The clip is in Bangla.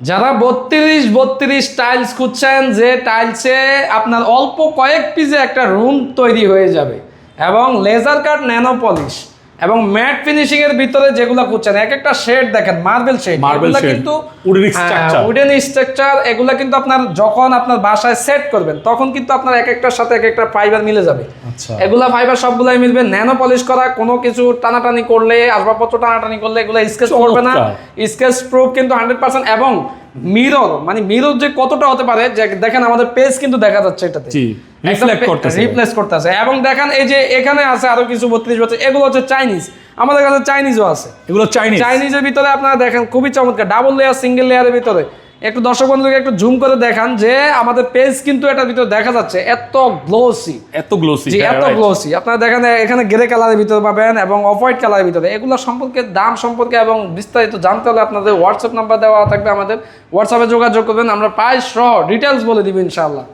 যারা 32 টাইলস খুঁজছেন, যে টাইলসে আপনার অল্প কয়েক পিসে একটা রুম তৈরি হয়ে যাবে এবং লেজার কাট ন্যানো পলিশ এবং ম্যাট ফিনিশিং এর ভিতরে যেগুলো খুঁজছেন, এক একটা শেড দেখেন, মার্বেল শেড, এগুলো কিন্তু উডেন স্ট্রাকচার, এগুলো কিন্তু আপনার যখন আপনার বাসায় সেট করবেন তখন কিন্তু আপনার এক একটার সাথে এক একটা ফাইবার মিলে যাবে। এগুলা ফাইবার সবগুলাই মিলবে, ন্যানো পলিশ করা, কোনো কিছু টানাটানি করলে, আসবাবপত্র টানাটানি করলে এগুলো স্কেচ করবে না, স্কেচ প্রুফ কিন্তু 100%। এবং মিরর, মানে মিরর যে কতটা হতে পারে, যে দেখেন আমাদের পেজ কিন্তু দেখা যাচ্ছে এটাতে রিপ্লেস করতেছে। এবং দেখেন এই যে এখানে আছে আরো কিছু 32, এগুলো হচ্ছে চাইনিজ, আমাদের কাছে চাইনিজও আছে, এগুলো চাইনিজের ভিতরে আপনারা দেখেন খুবই চমৎকার, ডাবল লেয়ার সিঙ্গেল লেয়ারের ভিতরে। একটু দর্শক বন্ধুকে একটু জুম করে দেখান যে আমাদের পেজ কিন্তু এটার ভিতরে দেখা যাচ্ছে এত গ্লোসি, এত গ্লোসি। আপনারা দেখেন এখানে গ্রে কালারের ভিতরে পাবেন এবং অফ হোয়াইট কালারের ভিতরে। এগুলো সম্পর্কে, দাম সম্পর্কে এবং বিস্তারিত জানতে হলে আপনাদের হোয়াটসঅ্যাপ নাম্বার দেওয়া থাকবে, আমাদের হোয়াটসঅ্যাপে যোগাযোগ করবেন, আমরা প্রাইস সহ ডিটেলস বলে দিব ইনশাআল্লাহ।